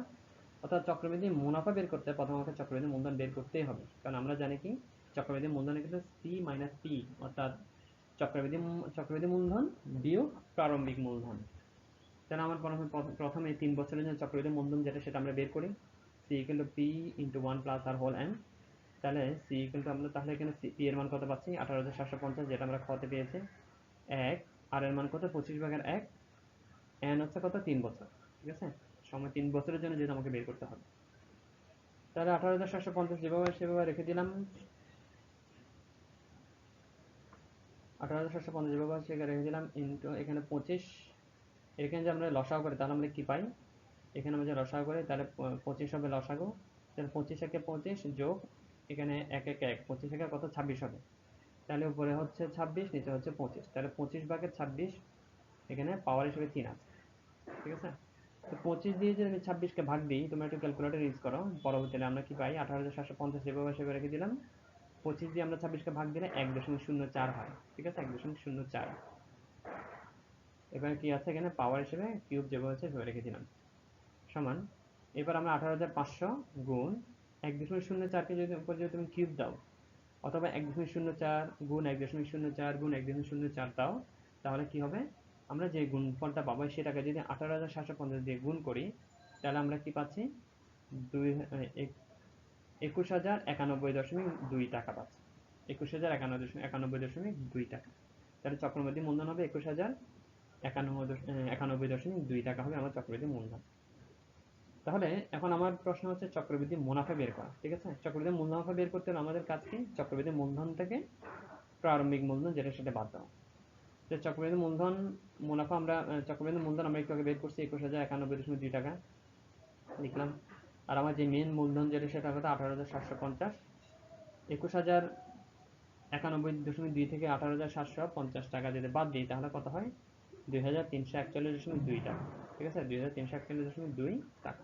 অর্থাৎ চক্রবৃদ্ধি মুনাফা বের করতে প্রথম আমাকে চক্রবৃদ্ধি মূলধন বের করতেই হবে, কারণ আমরা জানি কি চক্রবৃদ্ধি মূলধনে কিন্তু সি মাইনাস পি, অর্থাৎ চক্রবৃদ্ধি মূলধন বিয়োগ প্রারম্ভিক মূলধন। তাহলে আমার প্রথমে 3 বছরের জন্য চক্রবৃদ্ধি মূলধন যেটা সেটা আমরা বের করি, C equal to P into 1 plus R whole N. তাহলে সি ইকুয়াল টু আমরা তাহলে এখানে পি এর মান কত পাচ্ছি 18,750, যেটা আমরা খতে পেয়েছি 1, আর এর মান কত 25/1, এন হচ্ছে কত 3 বছর, ঠিক আছে, সময় 3 বছরের জন্য যেটা আমাকে বের করতে হবে। তাহলে 18,750 যেভাবে সেভাবে রেখে দিলাম, 18,750 যেভাবে সেখানে রেখে দিলাম ইন্টু এখানে 25, এখানে যে আমরা লসাগু করি তাহলে আমরা কি পাই, এখানে আমরা যে লসাগু করি তাহলে 25 হবে লসাগু, তাহলে 25 একে 25 যোগ এখানে 1 1 1, 25 একে কত 26 হবে, তাহলে উপরে হচ্ছে 26, নিচে হচ্ছে 25, তাহলে 25/26 এখানে পাওয়ার হিসেবে 3 আছে, ঠিক আছে। তো 25 দিয়ে যদি আমি 26কে ভাগ দিই, তোমরা একটু ক্যালকুলেটর ইউজ করো, পরবর্তীতে আমরা কি পাই 18,750 যেভাবে সেভাবে রেখে দিলাম, 25 দিয়ে আমরা 26কে ভাগ দিলে 1.04 হয়, ঠিক আছে, 1.04। এবার কি আছে এখানে পাওয়ার হিসেবে কিউব যেভাবে আছে সেভাবে রেখে দিলাম, সমান এবার আমরা 18,500 গুণ 1.04কে যদি উপর যদি তুমি কিউব দাও, অথবা 1.04 গুণ 1.04 গুণ 1.04 দাও, তাহলে কি হবে, আমরা যে গুণফলটা পাবো সেটাকে যদি 18,750 দিয়ে গুণ করি, তাহলে আমরা কি পাচ্ছি 21,091.2 টাকা পাচ্ছি, 21,091.2 টাকা। তাহলে চক্রবৃদ্ধি মূলধন হবে 21,091.2 টাকা হবে আমার চক্রবৃদ্ধি মূলধন। তাহলে এখন আমার প্রশ্ন হচ্ছে চক্রবৃদ্ধি মুনাফা বের করা, ঠিক আছে। চক্রবৃদ্ধি মুনাফা বের করতে হলে আমাদের কাজ কি, চক্রবৃদ্ধি মূলধন থেকে প্রারম্ভিক মূলধন যেটা সেটা বাদ দাও। তো চক্রবৃদ্ধি মূলধন মুনাফা আমরা চক্রবৃদ্ধি মূলধন আমরা একটু আগে বের করছি 21,091.2 টাকা লিখলাম, আর আমার যে মেন মূলধন যেটা সেটা হলো 18,750, 21,091.2 থেকে 18,750 টাকা যদি বাদ দিই তাহলে কত হয় 2,341.2 টাকা, ঠিক আছে, 2,341.2 টাকা।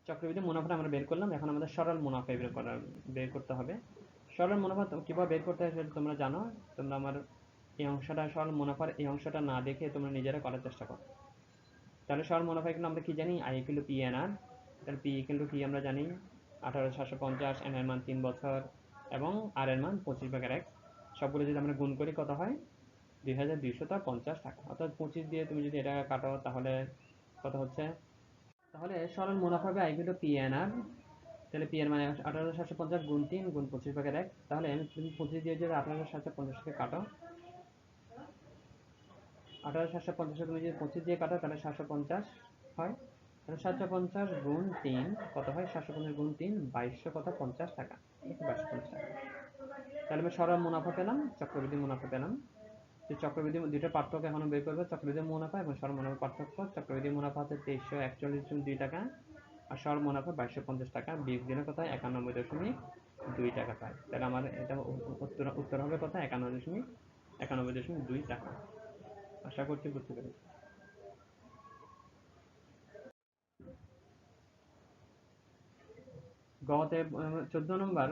চক্রবৃদ্ধি মুনাফাটা আমরা বের করলাম, এখন আমাদের সরল মুনাফা বের করতে হবে। সরল মুনাফা কিভাবে বের করতে হয় সেটা তোমরা জানো, তোমরা আমার এই অংশটা সরল মুনাফার এই অংশটা না দেখে তোমরা নিজেরা করার চেষ্টা করো। তাহলে সরল মুনাফা এগুলো আমরা কি জানি, I equal to P N R, তাহলে পি ইকুয়াল টু কি আমরা জানি 18,750, এন এর মান 3 বছর এবং আর এর মান 25/1, সবগুলো যদি আমরা গুণ করি কত হয়? 2250 টাকা। অর্থাৎ 25 দিয়ে তুমি যদি এটা কাটো তাহলে কত হচ্ছে? তাহলে সরল মুনাফা হবে আই পি এন আর। তাহলে পি এর মানে 18,750 গুণ 3 গুণ 25/1। তাহলে তুমি 25 দিয়ে যদি 18,750 কে কাটো, 18,750 তুমি যদি 25 দিয়ে কাটো তাহলে 750 হয়। তাহলে 750 গুণ 3 কত হয়? 750 গুণ 3 2200 কত? 50 টাকা। 2250 টাকা। তাহলে আমি সরল মুনাফা পেলাম, চক্রবৃদ্ধি মুনাফা পেলাম। চক্রবৃদ্ধি দুইটার পার্থক্য এখন বের করবো, চক্রবৃদ্ধি মুনাফা এবং সরল মুনাফার পার্থক্য। চক্রবৃদ্ধি মুনাফা হচ্ছে 2341.2 টাকা আর সরল মুনাফা 2250 টাকা। বিয়োগ দিলে কত হয়? 91.2 টাকা পাই। তাহলে আমার এটা উত্তর হবে কত? 91.2 টাকা। আশা করছি বুঝতে পেরেছি। গতে 14 নম্বর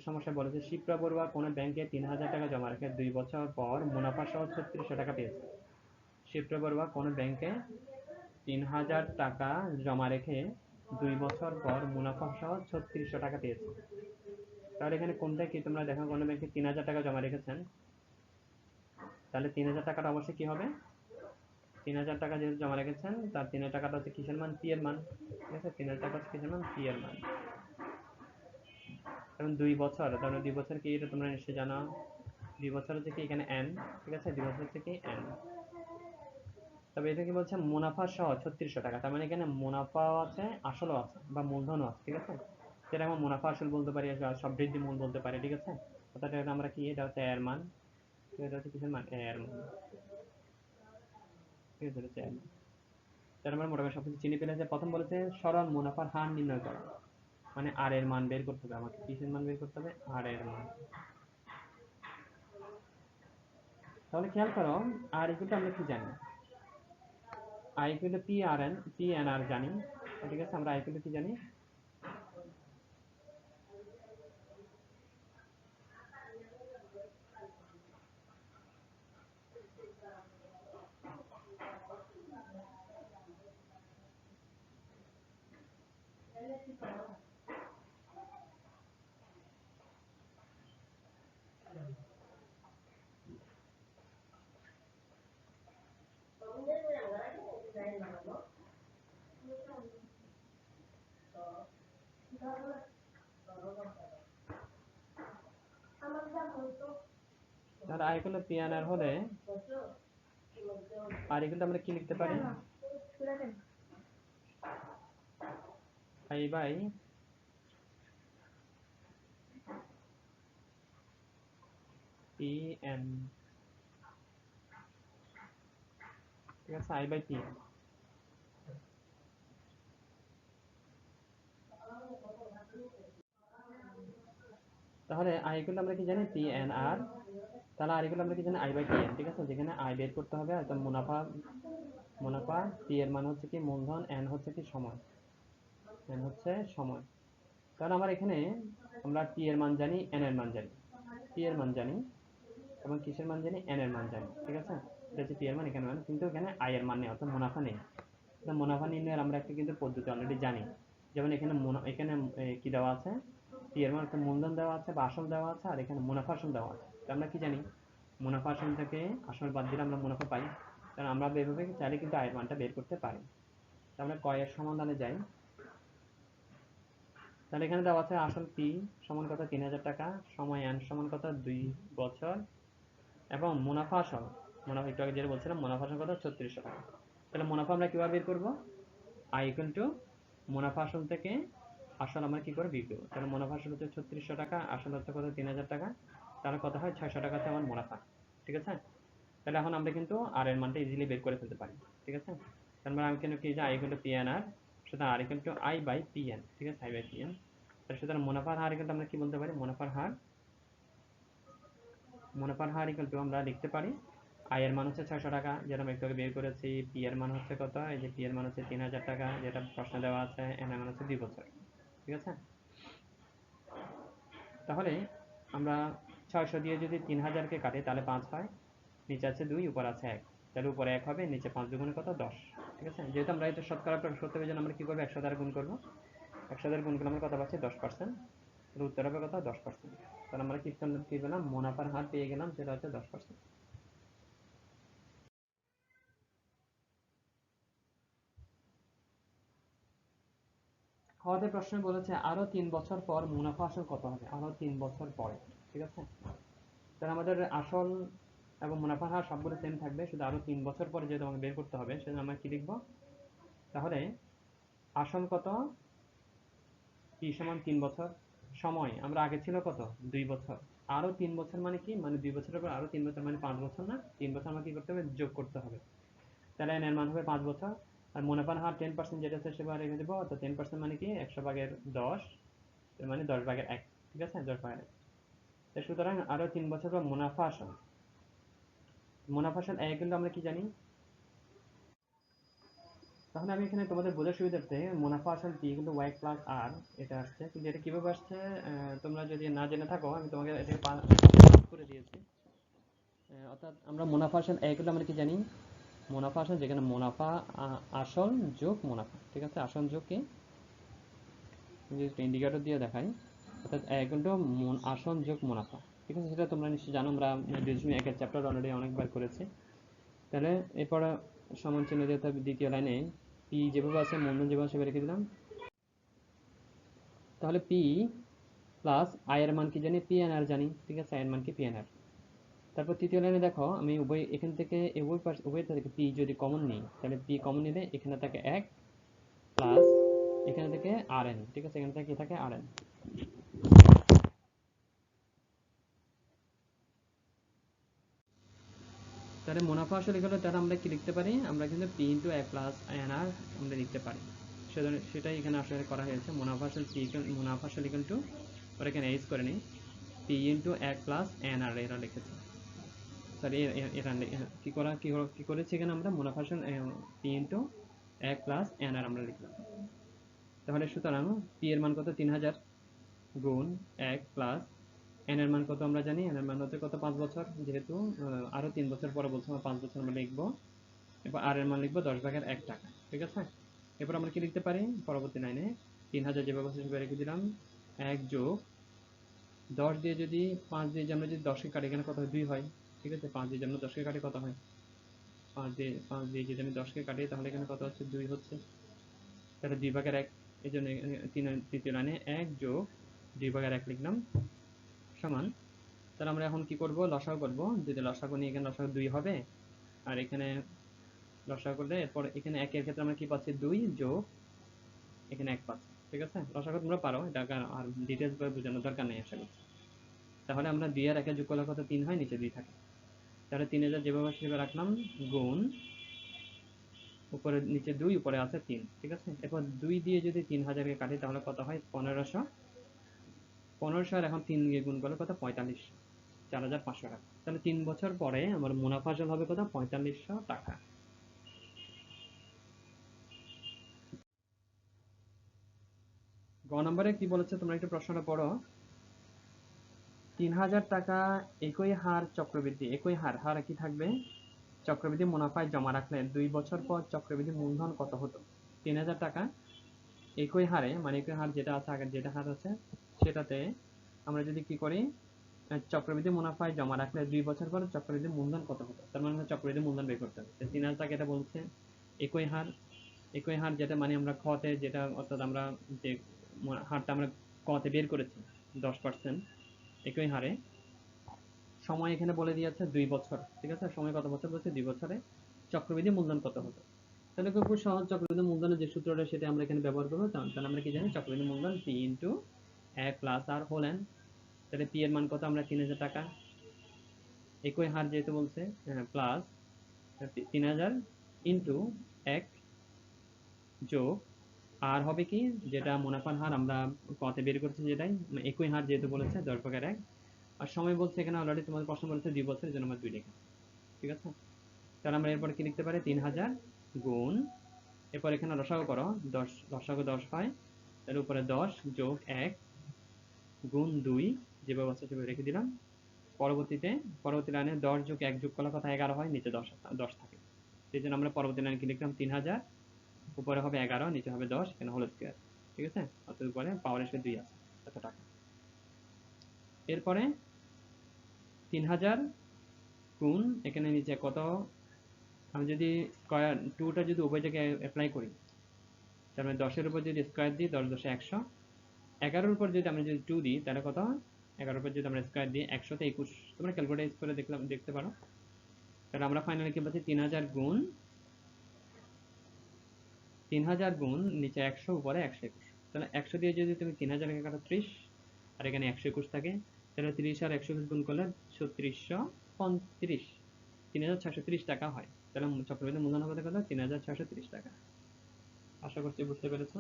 সমস্যা বলেছে শিপ্রা বড়ুয়া কোনো ব্যাংকে 3000 টাকা জমা রেখে 2 বছর পর মুনাফা সহ 3600 টাকা পেয়েছে। শিপ্রা বড়ুয়া কোনো ব্যাংকে 3000 টাকা জমা রেখে 2 বছর পর মুনাফা সহ 3600 টাকা পেয়েছে। তাহলে এখানে কোনটা কি তোমরা দেখো, কোনো ব্যাংকে 3000 টাকা জমা রেখেছেন, তাহলে 3000 টাকাটা অবশ্যই কি হবে? 3000 টাকা যেহেতু জমা রেখেছেন তার 3000 টাকাটা হচ্ছে কিসের মান? পি এর মান। ঠিক আছে, 3000 টাকা হচ্ছে কিসের মান? পি এর মান। কারণ 2 বছর, তাহলে 2 বছর কি এটা তোমরা নিশ্চয়ই জানো। 2 বছর হচ্ছে কি এখানে এন। ঠিক আছে, 2 বছর হচ্ছে কি এন। তবে এটা কি বলছে? মুনাফা সহ 3600 টাকা। তার মানে এখানে মুনাফাও আছে, আসলও আছে বা মূলধনও আছে। ঠিক আছে, সেটা আমরা মুনাফা আসল বলতে পারি, সব বৃদ্ধি মূল বলতে পারি। ঠিক আছে, অর্থাৎ এটা আমরা কি, এটা হচ্ছে এর মান। এটা হচ্ছে কিসের মান? এর মান। ঠিক আছে, এটা এর মান। তাহলে আমরা মোটামুটি সবকিছু চিনি পেলে যে প্রথম বলেছে সরল মুনাফার হার নির্ণয় করা, মানে আর এর মান বের করতে হবে আমাকে। কিসের মান বের করতে হবে? আর এর মান। তাহলে খেয়াল করো, আর ইকুয়াল টু আমরা কি জানি? I equal to P R N, P N R জানি। ঠিক আছে, আমরা আই ইকুয়াল টু কি জানি? তাহলে I equal to P N R হলে আর ইকুয়াল টু আমরা কি লিখতে পারি? I by P N. ঠিক আছে, আই বাই পি এন। তাহলে আই ইকুয়াল টু আমরা কি জানি? P N R. তাহলে আর ইকুয়াল আমরা কি জানি? I by P N. ঠিক আছে, যেখানে আই বের করতে হবে, অর্থাৎ মুনাফা। মুনাফা, পি এর মান হচ্ছে কি মূলধন, এন হচ্ছে কি সময়। এন হচ্ছে সময়। তাহলে আমার এখানে আমরা পি এর মান জানি, এন এর মান জানি। পি এর মান জানি এবং কিসের মান জানি? এন এর মান জানি। ঠিক আছে, এটা হচ্ছে পি এর মান, এখানে মান, কিন্তু এখানে আই এর মান নেই, অর্থাৎ মুনাফা নেই। মুনাফা নির্ণয়ের আমরা একটা কিন্তু পদ্ধতি অলরেডি জানি। যেমন এখানে এখানে কি দেওয়া আছে? পি এর মান একটা মূলধন দেওয়া আছে বা আসল দেওয়া আছে, আর এখানে মুনাফা আসল দেওয়া আছে। আমরা কি জানি? মুনাফা আসল থেকে আসল বাদ দিলে আমরা মুনাফা পাই। কারণ আমরা এভাবে চাইলে কিন্তু আয়ের মানটা বের করতে পারি। আমরা কয়ের সমাধানে যাই। তাহলে এখানে দেওয়া আছে আসল পি সমান কত? 3000 টাকা। সময় এন সমান কত? 2 বছর। এবং মুনাফা আসল, মুনাফা একটু আগে যেটা বলছিলাম, মুনাফা আসল কত? 3600 টাকা। তাহলে মুনাফা আমরা কিভাবে বের করবো? আই ইকুয়াল টু মুনাফা আসল থেকে আসল আমরা কি করে বিয়োগ দেবো। তাহলে মুনাফা আসল হচ্ছে 3600 টাকা, আসল হচ্ছে কত? 3000 টাকা। তাহলে কত হয়? 600 টাকা হচ্ছে আমার মুনাফা। ঠিক আছে, তাহলে এখন আমরা কিন্তু আর এর মানটা ইজিলি বের করে ফেলতে পারি। ঠিক আছে, তারপরে আমি কিন্তু কি, যে I equal to P N R, সুতরাং R equal to I by P N. ঠিক আছে, আই বাই পি এন। তাহলে সুতরাং মুনাফার হার ইকুয়াল টু আমরা কি বলতে পারি? মুনাফার হার, মুনাফার হার ইকুয়াল টু আমরা লিখতে পারি আই এর মান হচ্ছে 600 টাকা, যেটা আমরা একটু আগে বের করেছি। পি এর মান হচ্ছে কত? এই যে পি এর মান হচ্ছে 3000 টাকা, যেটা প্রশ্ন দেওয়া আছে। এন এর মান হচ্ছে 2 বছর। ঠিক আছে, তাহলে আমরা 600 দিয়ে যদি 3000-কে কাটি তাহলে 5 হয়। নিচে আছে 2, উপর আছে 1। তাহলে উপরে 1 হবে, নিচে 5 দুগুণে কত? 10। ঠিক আছে, যেহেতু আমরা এটা শতকরা সত্য পেয়ে জন্য আমরা কি করবো? 100 দ্বারা গুণ করবো। 100 দ্বারা গুণ করলে আমরা কত পাচ্ছি? 10%। তাহলে উত্তর হবে কত? 10%। তাহলে আমরা কি পেলাম, মুনাফার হার পেয়ে গেলাম, সেটা হচ্ছে 10%। আমাদের প্রশ্নে বলেছে আরো 3 বছর পর মুনাফা আসল কত হবে, আরো 3 বছর পরে। ঠিক আছে, তাহলে আমাদের আসল এবং মুনাফার হার সবগুলো সেম থাকবে, শুধু আরো 3 বছর পরে যেহেতু আমাকে বের করতে হবে, সেজন্য আমরা কি লিখবো, তাহলে আসল কত, টি সমান 3 বছর, সময় আমরা আগে ছিল কত 2 বছর, আরো 3 বছর মানে কি, মানে 2 বছরের পর আরো 3 বছর মানে 5 বছর না, 3 বছর আমাকে কি করতে হবে, যোগ করতে হবে। তাহলে n এর মান হবে 5 বছর। আর মুনাফার হার 10% যেটা আছে সেবার রেখে দেবো, তো 10% মানে কি 100/10, মানে 10/1। ঠিক আছে, 10/1। সুতরাং আরো 3 বছর পর মুনাফা আসল, মুনাফা আসল কিন্তু আমরা কি জানি। তাহলে আমি এখানে তোমাদের বোঝার সুবিধার্থে মুনাফা আসল পি কিন্তু ওয়াই প্লাস আর এটা আসছে, কিন্তু এটা কিভাবে আসছে তোমরা যদি না জেনে থাকো, আমি তোমাকে এটাকে পাস করে দিয়েছি। অর্থাৎ আমরা মুনাফা আসল কিন্তু আমরা কি জানি, মুনাফা আসল যেখানে মুনাফা আসল যোগ মুনাফা। ঠিক আছে, আসল যোগ কি, ইন্ডিকেটর দিয়ে দেখাই, অর্থাৎ কিন্তু আসল যোগ মুনাফা। ঠিক আছে, সেটা তোমরা নিশ্চয়ই জানো, আমরা 2.1 চ্যাপ্টার অলরেডি অনেকবার করেছি। তাহলে এরপর সমান চিহ্ন দিয়ে দ্বিতীয় লাইনে পি যেভাবে আছে মূলধন যেভাবে সেভাবে রেখে দিলাম। তাহলে পি প্লাস আই এর মান কি জানি, পি এন আর জানি। ঠিক আছে, আই এর মান কি, পি এন আর। তারপর তৃতীয় লাইনে দেখো, আমি এখান থেকে উভয় থেকে পি যদি কমন নিই, তাহলে পি কমন নিলে এখানে থাকে 1 প্লাস এখানে থেকে আর এন। ঠিক আছে, এখানে থেকে কি থাকে, আর এন। তাহলে মুনাফা আসলে গেলে তাহলে আমরা কি লিখতে পারি, আমরা কিন্তু পি ইন্টু এ প্লাস এন আর আমরা লিখতে পারি। সেটাই এখানে আসলে করা হয়েছে, মুনাফা আসলে পি, মুনাফা আসলে কিন্তু ওরা এখানে এইচ করে নিই, পি ইন্টু এক প্লাস এন আর এরা লিখেছে। সরি, এটা কি করেছি এখানে আমরা, মুনাফা আসল পি ইন্টু এক প্লাস এন আর আমরা লিখলাম। তাহলে সুতরাং পি এর মান কত, 3000 গুণ 1 প্লাস এন এর মান কত আমরা জানি, এন এর মান হচ্ছে কত, 5 বছর, যেহেতু আরো 3 বছর পরে বলছে, 5 বছর আমরা লিখবো। এরপর আর এর মান লিখবো 10/1 টাকা। ঠিক আছে, এরপর আমরা কি লিখতে পারি, পরবর্তী লাইনে 3000 যেভাবে আছে সেভাবে রেখে দিলাম, 1 যোগ 10 দিয়ে যদি 5 দিয়ে আমরা যদি 10কে কাটি, এখানে কত হয়, 2 হয়। ঠিক আছে, 5 দিয়ে আমরা 10কে কাটি কত হয়, 5 দিয়ে যদি আমি 10কে কাটি, তাহলে এখানে কত হচ্ছে, 2 হচ্ছে। তাহলে 2/1, এই জন্য তৃতীয় লাইনে 1 যোগ 2/1 লিখলাম, সমান। তাহলে আমরা এখন কি করব, লসাগু করব। যদি লসাগু নিই, এখানে লসাগু 2 হবে, আর এখানে লসাগু করলে এরপর এখানে 1 এর ক্ষেত্রে আমরা কি পাচ্ছি, 2 যোগ এখানে 1 পাচ্ছি। ঠিক আছে, লসাগু তোমরা পারো, এটা আর ডিটেলস ভাবে বোঝানোর দরকার নেই আশা করছি। তাহলে আমরা 2 আর 1 যোগ করলে কত, 3 হয়, নিচে 2 থাকে। তাহলে 3000 যেভাবে সেভাবে রাখলাম, গুণ উপরে নিচে 2, উপরে আছে 3। ঠিক আছে, এরপর 2 দিয়ে যদি 3000কে কাটি, তাহলে কত হয়, 1500। 1500 আর এখন 3 দিয়ে গুণ করলে কত, 4500, 4500 টাকা। তাহলে 3 বছর পরে আমার মুনাফা আসল হবে কত, 4500 টাকা। গ নম্বরে কি বলেছে তোমরা একটু প্রশ্নটা পড়ো। 3000 টাকা একই হার চক্রবৃদ্ধি, একই হার, হার কি থাকবে, চক্রবৃদ্ধি মুনাফায় জমা রাখলে 2 বছর পর চক্রবৃদ্ধি মূলধন কত হতো। 3000 টাকা একই হারে, মানে একই হার যেটা আছে, আগের যেটা হার আছে সেটাতে আমরা যদি কি করি, চক্রবৃদ্ধি মুনাফায় জমা রাখলে 2 বছর পর চক্রবৃদ্ধি মূলধন কত হতো, তার মানে চক্রবৃদ্ধি মূলধন বের করতে হবে। 3000 টাকা এটা বলছে একই হার, একই হার যেটা মানে আমরা খতে যেটা, অর্থাৎ আমরা যে হারটা আমরা কতে বের করেছি 10%, একই হারে। সময় এখানে বলে দিয়েছে 2 বছর। ঠিক আছে, সময় কত বছর বলছে, 2 বছরে চক্রবৃদ্ধি মূলধন কত হতো। তাহলে খুব সহজ, চক্রবৃদ্ধি মূলধনের যে সূত্রটা সেটা আমরা এখানে ব্যবহার করবো। তাহলে আমরা কি জানি, চক্রবৃদ্ধি মূলধন পি ইন্টু এক প্লাস আর হোল এন। তাহলে পি এর মান কত, আমরা 3000 টাকা, একই হার যেহেতু বলছে, প্লাস 3000 ইন্টু 1 যোগ আর হবে কি, যেটা মুনাফার হার আমরা কতে বের করছি যেটাই, একই হার যেহেতু বলেছে 10/1। আর সময় বলছে এখানে অলরেডি তোমাদের প্রশ্ন বলেছে 2 বছরের জন্য আমরা 2 লিখি। ঠিক আছে, তাহলে আমরা এরপর কি লিখতে পারি, 3000 গুণ, এরপর এখানে লসাগু করো, 10 লসাগু 10 হয়, তার উপরে 10 যোগ 1 গুণ 2, যেভাবে আছে সেভাবে রেখে দিলাম। পরবর্তী লাইনে 10 যোগ 1 যোগ করলে কথা 11 হয়, নিচে 10 থাকে। সেই জন্য আমরা পরবর্তী লাইনে কি লিখলাম, 3000, উপরে হবে 11, নিচে হবে 10, এখানে হোল স্কয়ার। ঠিক আছে, অর্থাৎ উপরে পাওয়ার এসে 2 আছে, এত টাকা। এরপরে 3000 গুণ এখানে নিচে কত, আমি যদি স্কয়ার টুটা যদি উভয় জায়গায় অ্যাপ্লাই করি, তার মানে 10-এর উপর যদি স্কয়ার দিই 10 10 100, 11-এর উপর যদি আমরা যদি 2 দিই তাহলে কত, 11-এর উপর যদি আমরা স্কয়ার দিই 100 তে 21, তোমরা ক্যালকুলেট করে দেখতে পারো। তাহলে আমরা ফাইনালি কি পাচ্ছি, 3000 গুণ নিচে 100 উপরে 121। তাহলে 100 দিয়ে যদি তুমি 3000 কে কাটো 30 আর এখানে 121 থাকে, তাহলে 30 আর 121 গুণ করলে 3635, 3630 টাকা হয়। তাহলে চক্রবৃদ্ধি মূলধন হবে কত, 3630 টাকা। আশা করছি বুঝতে পেরেছো।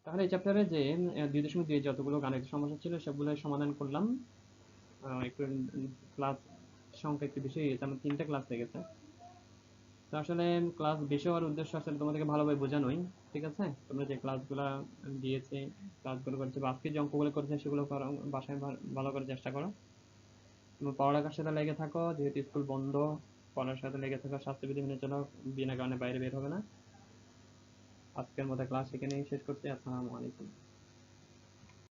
তাহলে এই চ্যাপ্টারে যে 2.2 যতগুলো গাণিতিক সমস্যা ছিল সবগুলো সমাধান করলাম। একটু ক্লাস সংখ্যা একটু বেশি হয়ে গেছে, আমার 3টা ক্লাস হয়ে গেছে। তো আসলে ক্লাস বেশি হওয়ার উদ্দেশ্য আসলে তোমাদেরকে ভালোভাবে বোঝানোই, ঠিক আছে? তোমরা যে ক্লাসগুলো দিয়েছে, ক্লাসগুলো করছে বা আজকে যে অঙ্কগুলো করেছে সেগুলো করো, বাসায় ভালো করে চেষ্টা করো। তুমি পড়ালেখার সাথে লেগে থাকো, যেহেতু স্কুল বন্ধ, পড়ার সাথে লেগে থাকো, স্বাস্থ্যবিধি মেনে চলো, বিনা কারণে বাইরে বের হবে না। আজকের মতো ক্লাস এখানেই শেষ করছি। আসসালামু আলাইকুম।